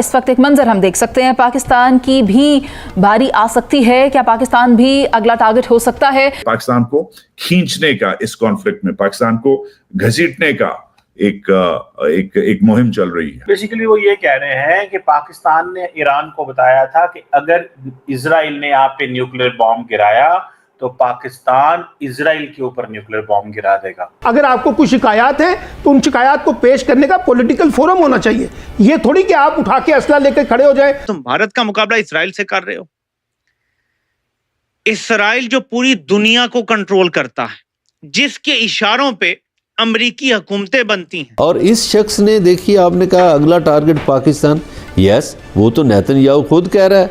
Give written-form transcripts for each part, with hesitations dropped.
इस वक्त एक मंजर हम देख सकते हैं, पाकिस्तान की भी भारी आसक्ति है. क्या पाकिस्तान भी अगला टारगेट हो सकता है? पाकिस्तान को खींचने का, इस कॉन्फ्लिक्ट में पाकिस्तान को घसीटने का एक मुहिम चल रही है. बेसिकली वो ये कह रहे हैं कि पाकिस्तान ने ईरान को बताया था कि अगर इजराइल ने आप पे न्यूक्लियर बॉम्ब गिराया तो पाकिस्तान इजराइल के ऊपर न्यूक्लियर बॉम्ब गिरा देगा. अगर आपको कुछ शिकायत है तो उन शिकायत को पेश करने का पॉलिटिकल फोरम होना चाहिए. ये थोड़ी कि आप उठा के असला लेकर खड़े हो जाए. तुम भारत का मुकाबला इजराइल से कर रहे हो. इजराइल जो पूरी दुनिया को कंट्रोल करता है, जिसके इशारों पे अमेरिकी हुकूमतें बनती हैं. और इस शख्स ने, देखिए आपने कहा अगला टारगेट पाकिस्तान. यस, वो तो नेतन्याहू खुद कह रहा है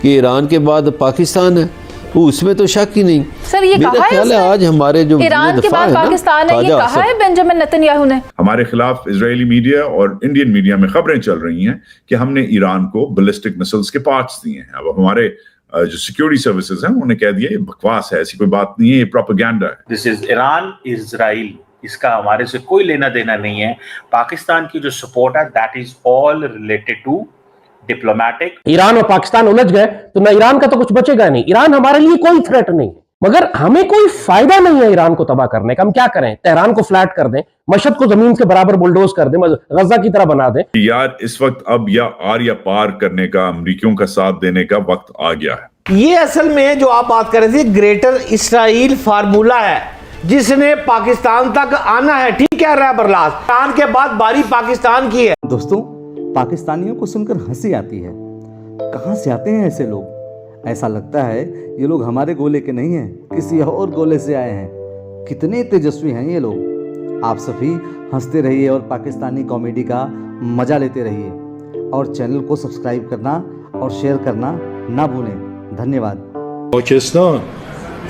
कि ईरान के बाद पाकिस्तान है, उसमें तो शक ही नहीं. सर ये कहा है आज हमारे जो ईरान के बाद पाकिस्तान है, ये कहा है बेंजामिन नेतन्याहू ने. हमारे खिलाफ इजरायली मीडिया और इंडियन मीडिया में खबरें चल रही हैं कि हमने ईरान को बैलिस्टिक मिसाइल्स के पार्ट्स दिए हैं. अब हमारे जो सिक्योरिटी सर्विसेज हैं उन्होंने कह दिया ये बकवास है, ऐसी कोई बात नहीं है, ये प्रोपेगेंडा है. दिस इज ईरान इजराइल, इसका हमारे से कोई लेना देना नहीं है. पाकिस्तान की जो सपोर्ट है that is all related to diplomatic. Iran और पाकिस्तान उलझ गए तो ना ईरान का तो कुछ बचेगा नहीं. ईरान हमारे लिए कोई थ्रेट नहीं, मगर हमें कोई फायदा नहीं है ईरान को तबाह करने का. हम क्या करें? तेहरान को फ्लैट कर दें, मशहद को जमीन के बराबर बुलडोज कर दें, गजा की तरह बना दें. यार इस वक्त अब या आर या पार करने का, अमरीकियों का साथ देने का वक्त आ गया है. ये असल में जो आप बात कर रहे थे ग्रेटर इसराइल फार्मूला है, जिसने पाकिस्तान तक आना है. ठीक कह रहा है बरलास, ईरान के बाद बारी पाकिस्तान की है. दोस्तों, पाकिस्तानियों को सुनकर हंसी आती है. कहाँ से आते हैं ऐसे लोग? ऐसा लगता है ये लोग हमारे गोले के नहीं हैं, किसी और गोले से आए हैं. कितने तेजस्वी हैं ये लोग. आप सभी हंसते रहिए और पाकिस्तानी कॉमेडी का मजा लेते रहिए. और चैनल को सब्सक्राइब करना और शेयर करना ना भूलें. धन्यवाद.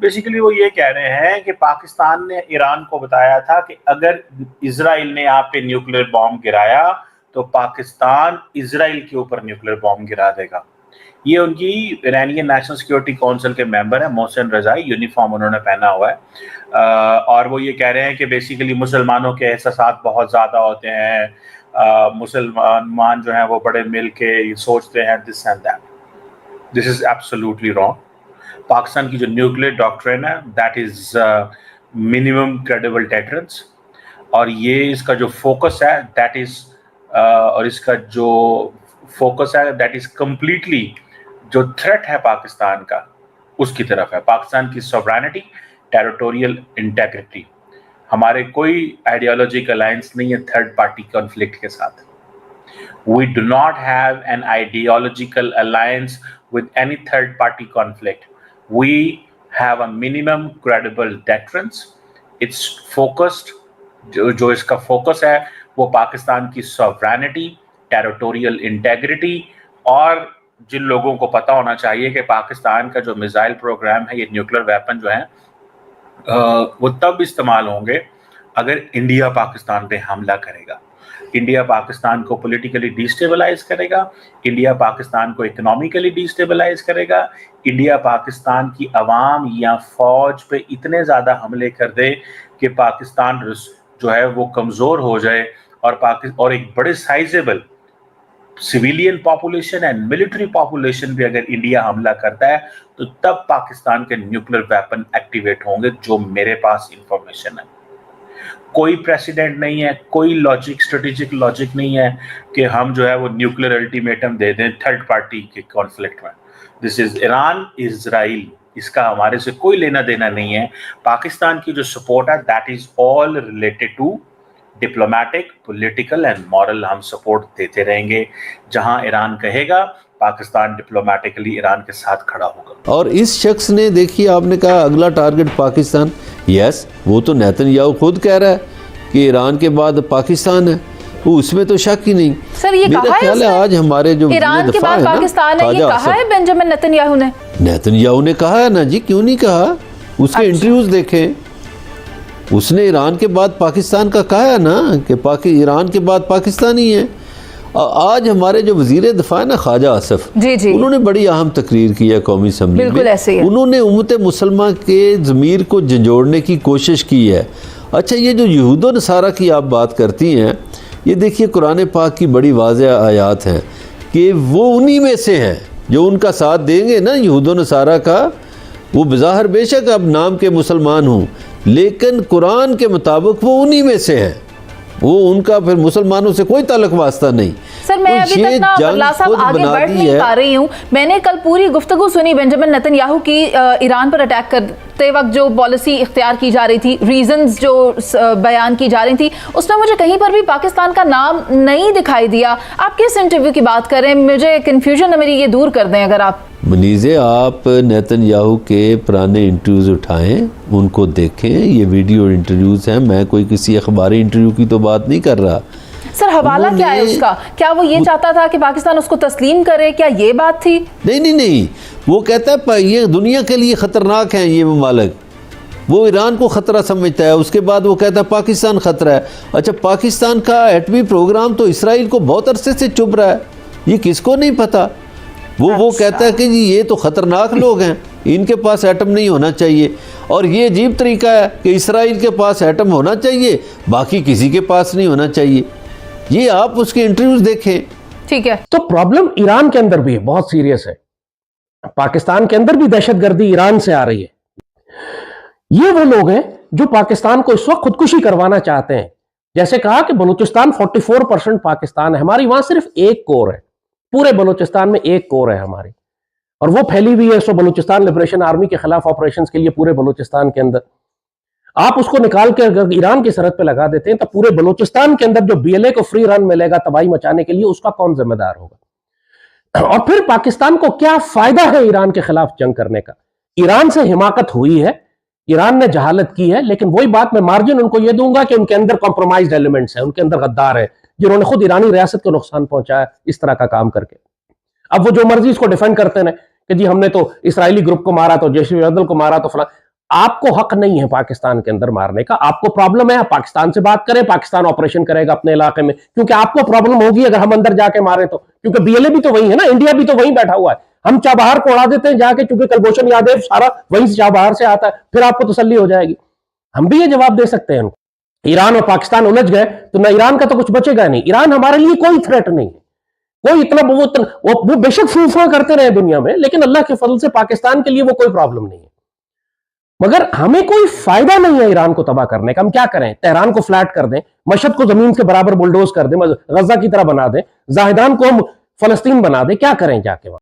बेसिकली वो ये कह रहे हैं कि पाकिस्तान ने ईरान को बताया था कि अगर इजराइल ने आप पे न्यूक्लियर बॉम्ब गिराया तो पाकिस्तान इजराइल के ऊपर न्यूक्लियर बॉम्ब गिरा देगा. ये उनकी ईरानियन नेशनल सिक्योरिटी काउंसिल के मेंबर है मोहसिन रजाई, यूनिफॉर्म उन्होंने पहना हुआ है. और वो ये कह रहे हैं कि बेसिकली मुसलमानों के एहसास बहुत ज़्यादा होते हैं. मुसलमान जो हैं वो बड़े मिल के सोचते हैं this and that. This is absolutely wrong. Pakistan की जो न्यूक्लियर डॉक्ट्रिन है that is minimum credible deterrence, और ये इसका जो फोकस है दैट इज और इसका जो फोकस है दैट इज कंप्लीटली जो थ्रेट है पाकिस्तान का उसकी तरफ है. पाकिस्तान की सॉवरेनिटी, टेरिटोरियल इंटेग्रिटी. हमारे कोई आइडियोलॉजिकल अलायंस नहीं है थर्ड पार्टी कॉन्फ्लिक्ट के साथ. We do not have an ideological alliance with any third party conflict. We have a minimum credible deterrence. It's focused, जो इसका फोकस है वो पाकिस्तान की सॉवरेनिटी, टेरिटोरियल इंटेग्रिटी. और जिन लोगों को पता होना चाहिए कि पाकिस्तान का जो मिसाइल प्रोग्राम है, ये न्यूक्लियर वेपन जो है वो तब इस्तेमाल होंगे अगर इंडिया पाकिस्तान पे हमला करेगा. इंडिया पाकिस्तान को पॉलिटिकली डिस्टेबलाइज करेगा, इंडिया पाकिस्तान को इकोनॉमिकली डिस्टेबलाइज करेगा, इंडिया पाकिस्तान की आवाम या फौज पे इतने ज़्यादा हमले कर दे कि पाकिस्तान जो है वो कमज़ोर हो जाए. और एक बड़े sizeable civilian population and military population भी अगर इंडिया हमला करता है तो तब पाकिस्तान के न्यूक्लियर वेपन एक्टिवेट होंगे, जो मेरे पास इंफॉर्मेशन है. कोई प्रेसिडेंट नहीं है, कोई लॉजिक, स्ट्रेटेजिक लॉजिक नहीं है कि हम जो है वो न्यूक्लियर अल्टीमेटम दे दें थर्ड पार्टी के कॉन्फ्लिक्ट में. दिस इज ईरान इजराइल, इसका हमारे से कोई लेना देना नहीं है. पाकिस्तान की जो सपोर्ट है that is all related to diplomatic, political and moral. हम सपोर्ट देते रहेंगे. जहां ईरान कहेगा पाकिस्तान डिप्लोमेटिकली ईरान के साथ खड़ा होगा. और इस शख्स ने, देखिए आपने कहा अगला टारगेट पाकिस्तान. यस, वो तो नेतन्याहू खुद कह रहा है कि ईरान के बाद पाकिस्तान है, उसमें तो शक ही नहीं. सर ये कहा है आज हमारे जो ईरान के बाद पाकिस्तान है, ये कहा है बेंजामिन नेतन्याहू ने. नेतन्याहू ने कहा है ना जी, क्यों नहीं कहा? उसके इंटरव्यूज देखें. उसने ईरान के बाद पाकिस्तान का कहा है ना कि ईरान के बाद पाकिस्तान ही है। आज हमारे जो वज़ीर दिफा है ना ख्वाजा आसिफ, जी उन्होंने बड़ी अहम तकरीर की है कौमी असम्बली में। बिल्कुल ऐसे ही है। उन्होंने उम्मत मुसलमान के ज़मीर को झंझोड़ने की कोशिश की है। अच्छा, ये जो यहूद नसारा की आप बात करती हैं, ये देखिए कुरान पाक की बड़ी वाज़ेह आयात हैं कि वो उन्हीं में से हैं जो उनका साथ देंगे ना यहूद नसारा का। वो बज़ाहिर बेशक अब नाम के मुसलमान हों, लेकिन कुरान के मुताबिक वो उन्हीं में से हैं। वो उनका फिर मुसलमानों से कोई ताल्लुक वास्ता नहीं। सर, मैं अभी तक ना बरला साहब आगे बढ़ नहीं पा रही हूँ। मैंने कल पूरी गुफ्तगू सुनी बेंजामिन नेतन्याहू की ईरान पर अटैक करते वक्त जो पॉलिसी इख्तियार की जा रही थी, रीजंस जो बयान की जा रही थी, उसमें मुझे कहीं पर भी पाकिस्तान का नाम नहीं दिखाई दिया। आप किस इंटरव्यू की बात कर रहे हैं? मुझे कन्फ्यूजन है मेरी, ये दूर कर दें अगर आप। मनीज़े, आप नेतन्याहू के पुराने इंटरव्यूज़ उठाएं, उनको देखें। ये वीडियो इंटरव्यूज़ हैं, मैं कोई किसी अखबारी इंटरव्यू की तो बात नहीं कर रहा। सर, हवाला क्या है उसका? क्या वो ये चाहता था कि पाकिस्तान उसको तस्लीम करे? क्या ये बात थी? नहीं, वो कहता है ये दुनिया के लिए ख़तरनाक हैं ये ममालिक। वो ईरान को ख़तरा समझता है, उसके बाद वो कहता है पाकिस्तान ख़तरा है। अच्छा, पाकिस्तान का एटमी प्रोग्राम तो इसराइल को बहुत अरसे से चुभ रहा है, ये किसको नहीं पता। वो कहता है कि जी ये तो ख़तरनाक लोग हैं, इनके पास एटम नहीं होना चाहिए। और ये अजीब तरीका है कि इसराइल के पास एटम होना चाहिए, बाकी किसी के पास नहीं होना चाहिए। ये आप उसके इंटरव्यूज देखें। ठीक है। तो प्रॉब्लम ईरान के अंदर भी है, बहुत सीरियस है। पाकिस्तान के अंदर भी दहशतगर्दी ईरान से आ रही है। ये वो लोग हैं जो पाकिस्तान को इस वक्त खुदकुशी करवाना चाहते हैं। जैसे कहा कि बलूचिस्तान 44% पाकिस्तान है, हमारी वहां सिर्फ एक कोर है, पूरे बलूचिस्तान में एक कोर है हमारी, और वो फैली हुई है। सो बलूचिस्तान लिबरेशन आर्मी के खिलाफ ऑपरेशंस के लिए पूरे बलूचिस्तान के अंदर आप उसको निकाल के अगर ईरान की सरहद पे लगा देते हैं तो पूरे बलूचिस्तान के अंदर जो बीएलए को फ्री रन मिलेगा तबाही मचाने के लिए, उसका कौन जिम्मेदार होगा? और फिर पाकिस्तान को क्या फायदा है ईरान के खिलाफ जंग करने का? ईरान से हिमाकत हुई है, ईरान ने जहालत की है, लेकिन वही बात मैं मार्जिन उनको ये दूंगा कि उनके अंदर कॉम्प्रोमाइज्ड एलिमेंट्स हैं, उनके अंदर गद्दार है जिन्होंने खुद ईरानी रियासत को नुकसान पहुंचाया इस तरह का काम करके। अब वो जो मर्जी इसको डिफेंड करते हैं कि जी हमने तो इसराइली ग्रुप को मारा, तो जैश-ए-अदल को मारा, तो फला। आपको हक नहीं है पाकिस्तान के अंदर मारने का। आपको प्रॉब्लम है, आप पाकिस्तान से बात करें, पाकिस्तान ऑपरेशन करेगा अपने इलाके में, क्योंकि आपको प्रॉब्लम होगी अगर हम अंदर जाके मारे तो, क्योंकि बीएलए भी तो वही है ना, इंडिया भी तो वहीं बैठा हुआ है। हम चाबहार को उड़ा देते हैं जाके, क्योंकि कुलभूषण यादव सारा वहीं से चाबहार से आता है, फिर आपको तसल्ली हो जाएगी। हम भी ये जवाब दे सकते हैं उनको। ईरान और पाकिस्तान उलझ गए तो ना ईरान का तो कुछ बचेगा नहीं। ईरान हमारे लिए कोई थ्रेट नहीं है, कोई इतना वो बेशक फूफा करते रहे दुनिया में, लेकिन अल्लाह के फजल से पाकिस्तान के लिए वो कोई प्रॉब्लम नहीं है। मगर हमें कोई फायदा नहीं है ईरान को तबाह करने का। हम क्या करें? तेहरान को फ्लैट कर दें, मशहद को जमीन के बराबर बुलडोज कर दें, गजा की तरह बना दें, जाहिदान को हम फलस्तीन बना दें, क्या करें जाके वहां?